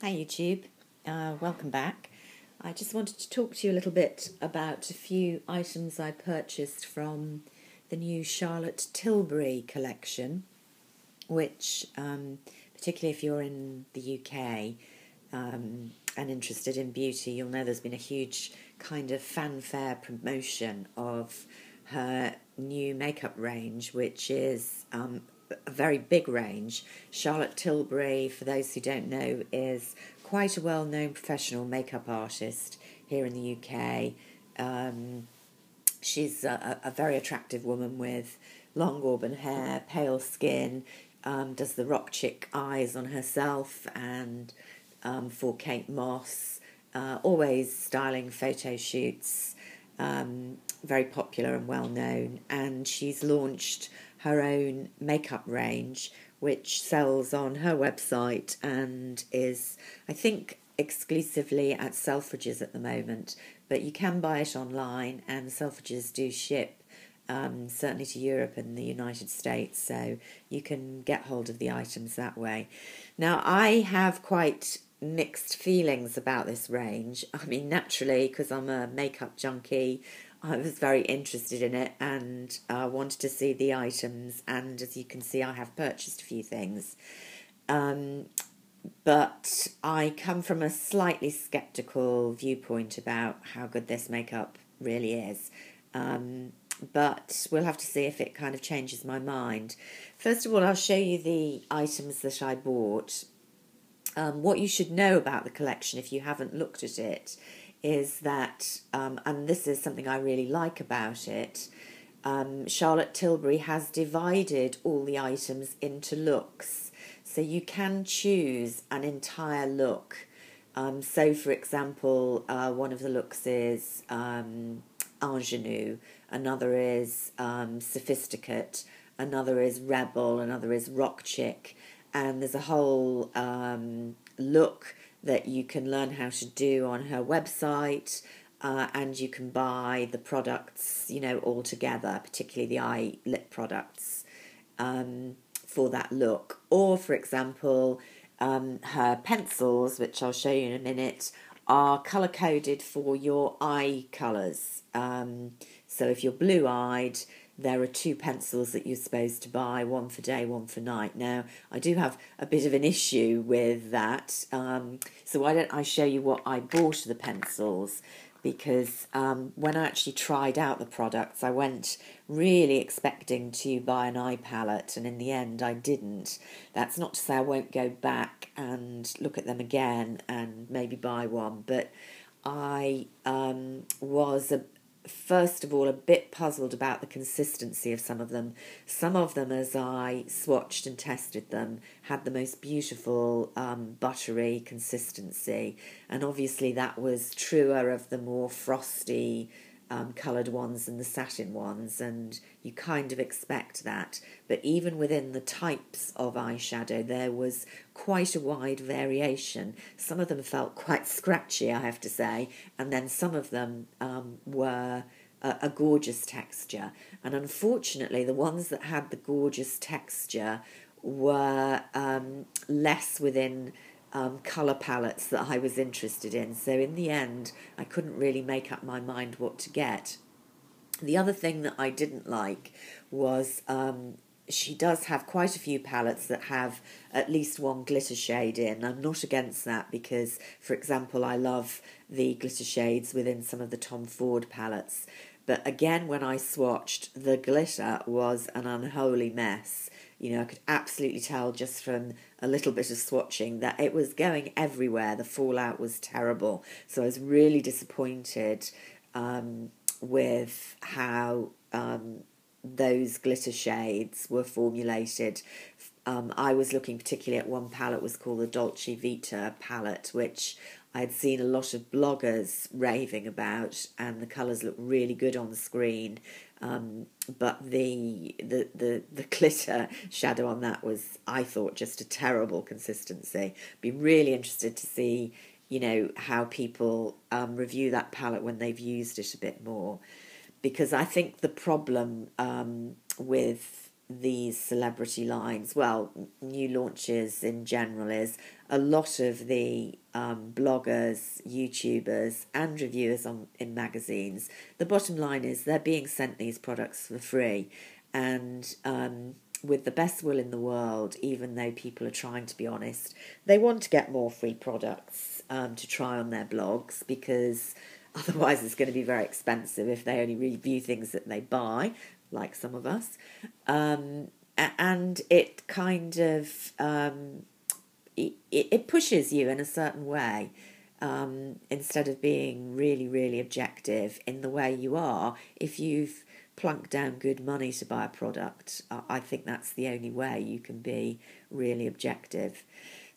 Hi YouTube, welcome back. I just wanted to talk to you a little bit about a few items I purchased from the new Charlotte Tilbury collection, which, particularly if you're in the UK and interested in beauty, you'll know there's been a huge kind of fanfare promotion of her new makeup range, which is a very big range. Charlotte Tilbury, for those who don't know, is quite a well-known professional makeup artist here in the UK. She's a very attractive woman with long auburn hair, pale skin, does the rock chick eyes on herself and for Kate Moss, always styling photo shoots, very popular and well known, and she's launched her own makeup range which sells on her website and is, I think, exclusively at Selfridges at the moment, but you can buy it online, and Selfridges do ship certainly to Europe and the United States, so you can get hold of the items that way. Now, I have quite mixed feelings about this range. I mean, naturally, because I'm a makeup junkie, I was very interested in it and wanted to see the items, and as you can see, I have purchased a few things. But I come from a slightly sceptical viewpoint about how good this makeup really is. But we'll have to see if it kind of changes my mind. First of all, I'll show you the items that I bought. What you should know about the collection if you haven't looked at it is that, and this is something I really like about it, Charlotte Tilbury has divided all the items into looks. So you can choose an entire look. So, for example, one of the looks is ingenue, another is sophisticate, another is rebel, another is rock chick, and there's a whole look that you can learn how to do on her website, and you can buy the products, all together, particularly the eye lip products, for that look. Or, for example, her pencils, which I'll show you in a minute, are colour-coded for your eye colours. So if you're blue-eyed, there are two pencils that you're supposed to buy, one for day, one for night. Now, I do have a bit of an issue with that, so why don't I show you what I bought the pencils, because when I actually tried out the products, I went really expecting to buy an eye palette, and in the end I didn't. That's not to say I won't go back and look at them again and maybe buy one, but I was first of all a bit puzzled about the consistency of some of them. Some of them, as I swatched and tested them, had the most beautiful buttery consistency, and obviously that was truer of the more frosty coloured ones and the satin ones, and you kind of expect that. But even within the types of eyeshadow, there was quite a wide variation. Some of them felt quite scratchy, I have to say, and then some of them were a gorgeous texture. And unfortunately, the ones that had the gorgeous texture were less within colour palettes that I was interested in. So in the end, I couldn't really make up my mind what to get. The other thing that I didn't like was she does have quite a few palettes that have at least one glitter shade in. I'm not against that because, for example, I love the glitter shades within some of the Tom Ford palettes. But again, when I swatched, the glitter was an unholy mess. I could absolutely tell just from a little bit of swatching that it was going everywhere. The fallout was terrible. So I was really disappointed with how those glitter shades were formulated. I was looking particularly at one palette, was called the Dolce Vita palette, which I'd seen a lot of bloggers raving about, and the colours looked really good on the screen. But the glitter shadow on that was, I thought, just a terrible consistency. Be really interested to see, how people review that palette when they've used it a bit more, because I think the problem with these celebrity lines, well, new launches in general, is a lot of the bloggers, YouTubers and reviewers in magazines, the bottom line is they're being sent these products for free, and with the best will in the world, even though people are trying to be honest, they want to get more free products to try on their blogs, because otherwise it's going to be very expensive if they only review things that they buy, like some of us. And it kind of it pushes you in a certain way, instead of being really, really objective in the way you are. If you've plunked down good money to buy a product, I think that's the only way you can be really objective.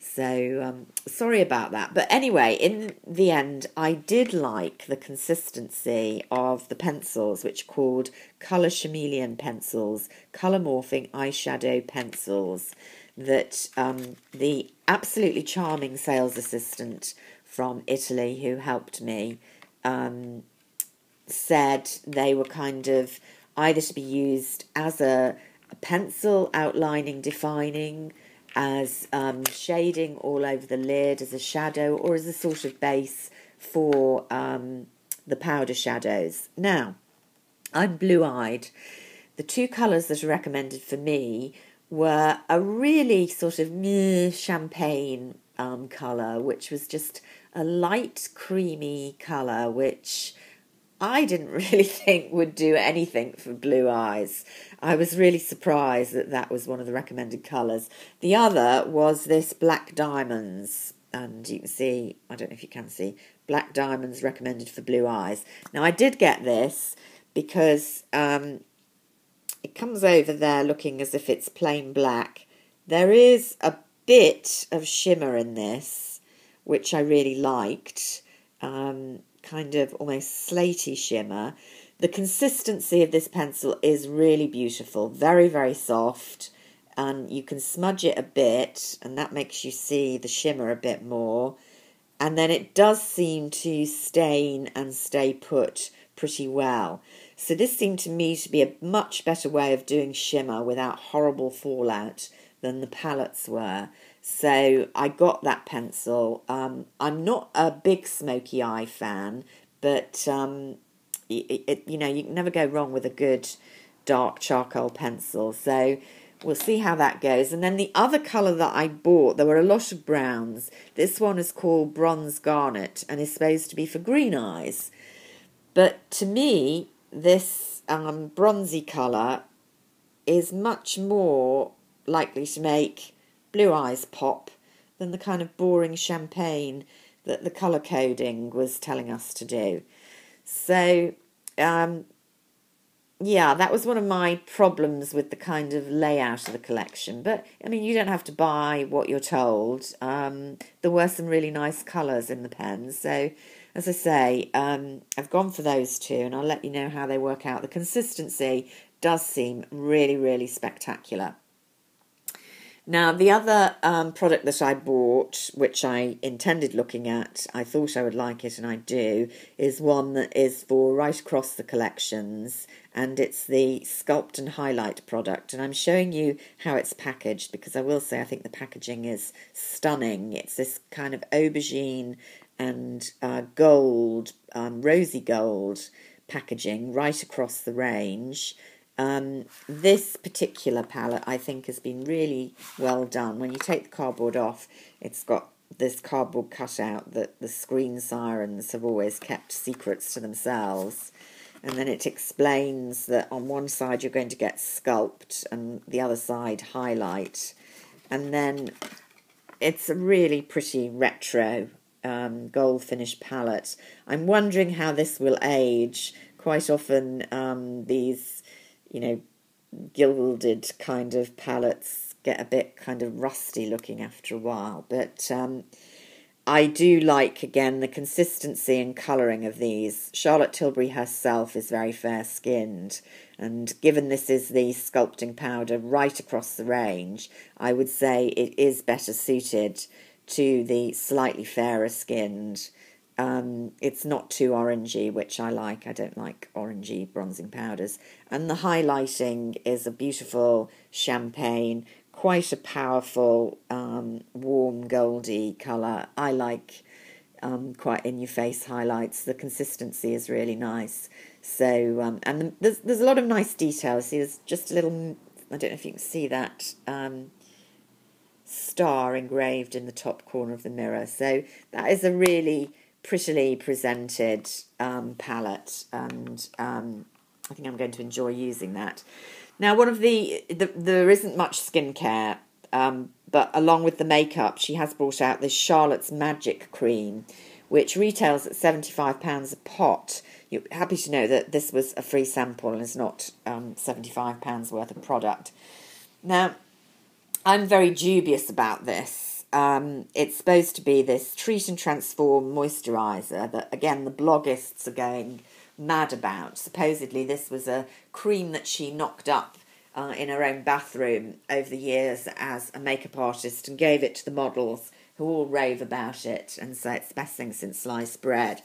So sorry about that. But anyway, in the end, I did like the consistency of the pencils, which are called Colour Chameleon pencils, colour morphing eyeshadow pencils, that the absolutely charming sales assistant from Italy who helped me said they were kind of either to be used as a pencil, outlining, defining, as shading all over the lid, as a shadow, or as a sort of base for the powder shadows. Now, I'm blue-eyed. The two colours that are recommended for me were a really sort of champagne colour, which was just a light creamy colour, which I didn't really think would do anything for blue eyes. I was really surprised that that was one of the recommended colours. The other was this Black Diamonds, and you can see, I don't know if you can see, Black Diamonds recommended for blue eyes. Now, I did get this because it comes over there looking as if it's plain black. There is a bit of shimmer in this, which I really liked. Kind of almost slaty shimmer. The consistency of this pencil is really beautiful, very, very soft, and you can smudge it a bit, and that makes you see the shimmer a bit more. And then it does seem to stain and stay put pretty well. So this seemed to me to be a much better way of doing shimmer without horrible fallout than the palettes were. So I got that pencil. I'm not a big smoky eye fan, but you know, you can never go wrong with a good dark charcoal pencil. So we'll see how that goes. And then the other colour that I bought, there were a lot of browns. This one is called Bronze Garnet and is supposed to be for green eyes. But to me, this bronzy colour is much more likely to make blue eyes pop than the kind of boring champagne that the colour coding was telling us to do. So, yeah, that was one of my problems with the kind of layout of the collection. But, I mean, you don't have to buy what you're told. There were some really nice colours in the pens. So, as I say, I've gone for those two, and I'll let you know how they work out. The consistency does seem really, really spectacular. Now, the other product that I bought, which I intended looking at, I thought I would like it and I do, is one that is for right across the collections, and it's the Sculpt and Highlight product. And I'm showing you how it's packaged, because I will say I think the packaging is stunning. It's this kind of aubergine and gold, rosy gold packaging right across the range. This particular palette I think has been really well done. When you take the cardboard off, it's got this cardboard cutout that the screen sirens have always kept secrets to themselves. And then it explains that on one side you're going to get Sculpt and the other side Highlight. And then it's a really pretty retro gold finish palette. I'm wondering how this will age. Quite often these, you know, gilded kind of palettes get a bit kind of rusty looking after a while. But I do like, again, the consistency and colouring of these. Charlotte Tilbury herself is very fair-skinned, and given this is the sculpting powder right across the range, I would say it is better suited to the slightly fairer-skinned It's not too orangey, which I like. I don't like orangey bronzing powders. And the highlighting is a beautiful champagne, quite a powerful, warm goldy colour. I like quite in-your-face highlights. The consistency is really nice. So, and there's a lot of nice details. See, there's just a little, I don't know if you can see that, star engraved in the top corner of the mirror. So that is a really prettily presented palette, and I think I'm going to enjoy using that. Now, one of there isn't much skincare, but along with the makeup, she has brought out this Charlotte's Magic Cream, which retails at £75 a pot. You're happy to know that this was a free sample and is not £75 worth of product. Now, I'm very dubious about this. It's supposed to be this treat and transform moisturiser that, again, the blogists are going mad about. Supposedly this was a cream that she knocked up in her own bathroom over the years as a makeup artist and gave it to the models, who all rave about it and say it's the best thing since sliced bread.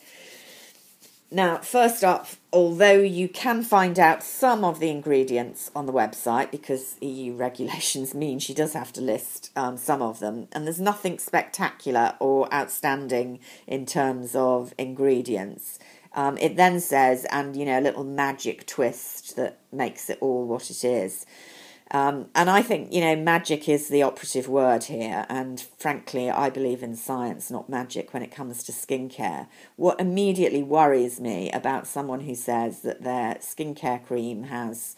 Now, first up, although you can find out some of the ingredients on the website, because EU regulations mean she does have to list some of them, and there's nothing spectacular or outstanding in terms of ingredients. It then says, and, a little magic twist that makes it all what it is. And I think, magic is the operative word here. And frankly, I believe in science, not magic, when it comes to skincare. What immediately worries me about someone who says that their skincare cream has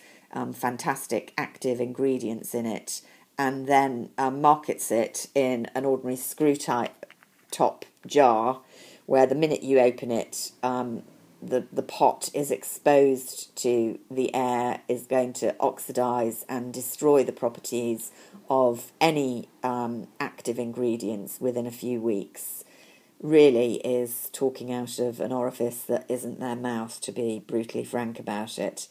fantastic active ingredients in it and then markets it in an ordinary screw-type top jar where the minute you open it, the pot is exposed to the air, is going to oxidise and destroy the properties of any active ingredients within a few weeks, really is talking out of an orifice that isn't their mouth, to be brutally frank about it.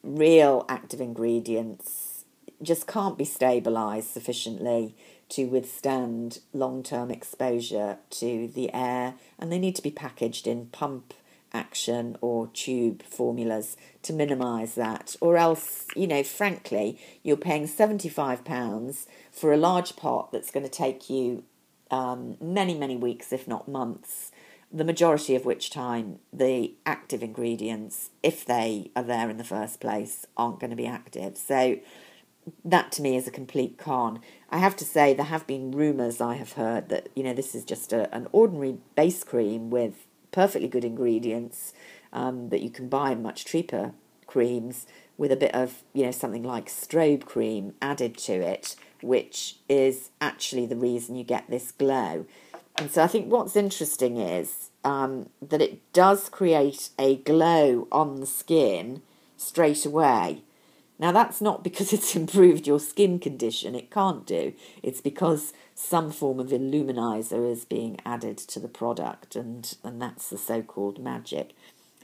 Real active ingredients just can't be stabilised sufficiently to withstand long-term exposure to the air, and they need to be packaged in pump action or tube formulas to minimise that, or else, frankly, you're paying £75 for a large pot that's going to take you many, many weeks, if not months, the majority of which time the active ingredients, if they are there in the first place, aren't going to be active. So that to me is a complete con. I have to say there have been rumours I have heard that, this is just an ordinary base cream with perfectly good ingredients that you can buy in much cheaper creams with a bit of, something like strobe cream added to it, which is actually the reason you get this glow. And so I think what's interesting is that it does create a glow on the skin straight away. Now, that's not because it's improved your skin condition. It can't do. It's because some form of illuminizer is being added to the product, and that's the so-called magic.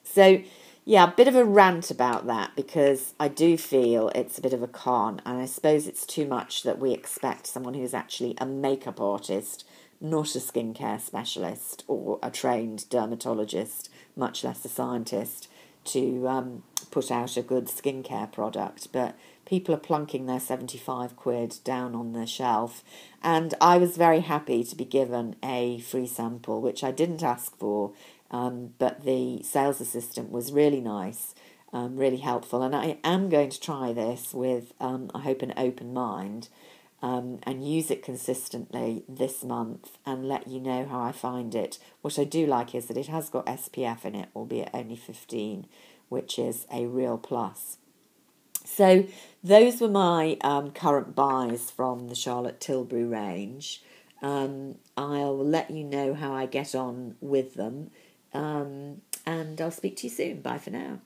So, yeah, a bit of a rant about that, because I do feel it's a bit of a con, and I suppose it's too much that we expect someone who's actually a makeup artist, not a skincare specialist or a trained dermatologist, much less a scientist, to put out a good skincare product. But people are plunking their 75 quid down on the shelf, and I was very happy to be given a free sample, which I didn't ask for, but the sales assistant was really nice, really helpful, and I am going to try this with, I hope, an open mind, and use it consistently this month and let you know how I find it. What I do like is that it has got SPF in it, albeit only 15, which is a real plus. So those were my current buys from the Charlotte Tilbury range. I'll let you know how I get on with them, and I'll speak to you soon. Bye for now.